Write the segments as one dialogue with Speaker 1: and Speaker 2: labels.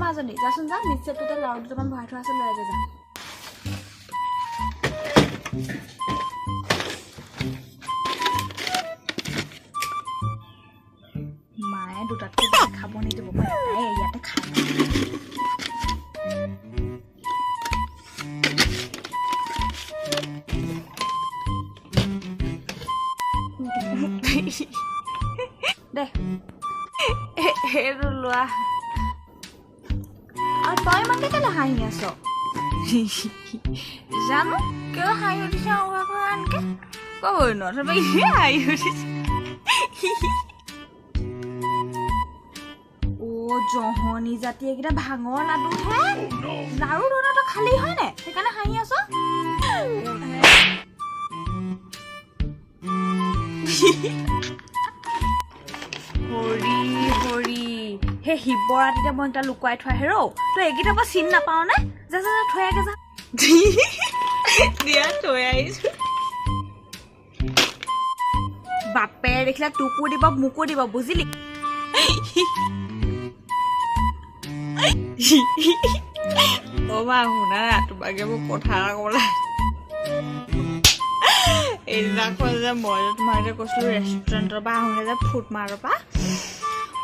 Speaker 1: মাজনী যাচোন যা মিক্সাৰটোতে লাৰু দুটামান ভৰাই থোৱা আছে লৈ যা মায়ে দুটাতকৈ খাব নিদিব মই এটাই ইয়াতে খাই দে এইটো লোৱা আৰু তই ইমানকে কেলে হাঁহি আছ জানো কিয় হাঁহি উঠিছে আনকে ক'বই নথবা হাঁহি উঠিছে অ' জহনী জাতি এইকেইটা ভাঙৰ লাডু হে লাৰু ধৰণটো খালী হয় নে সেইকাৰণে হাঁহি আছ হৰি হৰি সেই শিৱৰাত্ৰিতে মই এটা লুকুৱাই থোৱা হেৰৌ তই এইকেইটাৰ পৰা চিন নাপাওঁ নে যা যা থৈ আগে যা দিয়া থৈ আহিছো বাপে দেখিলে তোকো দিব মোকো দিব বুজিলি অ' মা শুনা তোমাকে মোক কথা এটা ক'বলৈ এইদিনাখন যে মই যে তোমাক যে কৈছিলোঁ ৰেষ্টুৰেণ্টৰ পৰা আহোঁতে যে ফুড মাৰৰ পৰা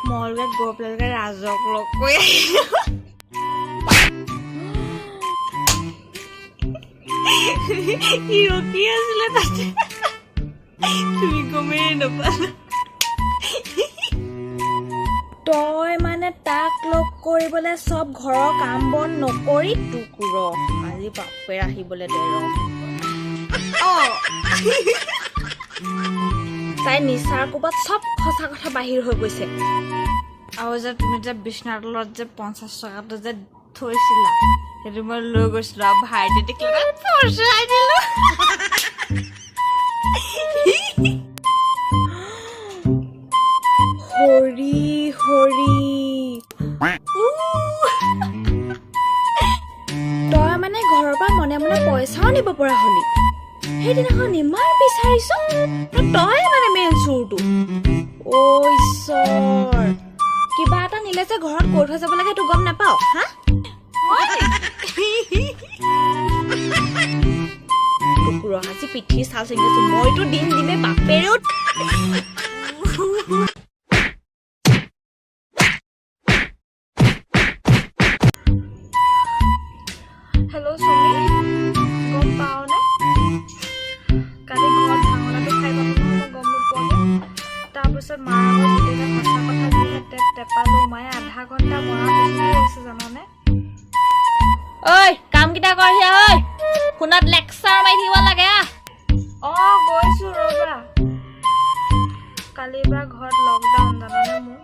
Speaker 1: মই গৈ পেলাই ৰাজক লগ কৰি সি ৰখি আছিলে তাতে তুমি গমেই নাপালা তই মানে তাক লগ কৰিবলৈ চব ঘৰৰ কাম বন নকৰি তোক ৰ আজি বাপে আহিবলৈ দে ৰ তাই নিচাৰ কোবাত চব সঁচা কথা বাহিৰ হৈ গৈছে আৰু যে তুমি যে বিছনাৰ তলত যে 50 টকাটো যে থৈছিলা সেইটো মই লৈ গৈছিলো আৰু ভাইটি দেখিলে পৰচাই দিলো হৰি হৰি তই মানে ঘৰৰ পৰা মনে মনে পইচাও নিব পৰা হলি সেইদিনাখন ইমান বিচাৰিছ তই মানে মেইন চোৰটো অ' ঈশ্বৰ কিবা এটা নিলে যে ঘৰত কৈ থৈ যাব লাগে সেইটো গম নাপাও হা কুকুৰৰ সাজি পিঠি চাল চিঙিছো মইতো দিম দিমে বাপেৰেও হেল্ল' চুমি গম পাও নে কালি ঘৰত ভাঙলাটো খাই পাব নহয় গম নোপোৱাকে তাৰপিছত মাৰ আগত গোটেইটা সঁচা কথা যিহে টেপালো মায়ে আধা ঘণ্টা মৰাৰ পিছতে গৈছে জানানে ঐ কামকেইটা কৰহি ঐ ফোনত লেকচাৰ মাৰি থাকিব লাগে গৈছো ৰ'বা কালিৰ পৰা ঘৰত লকডাউন জানানে মোৰ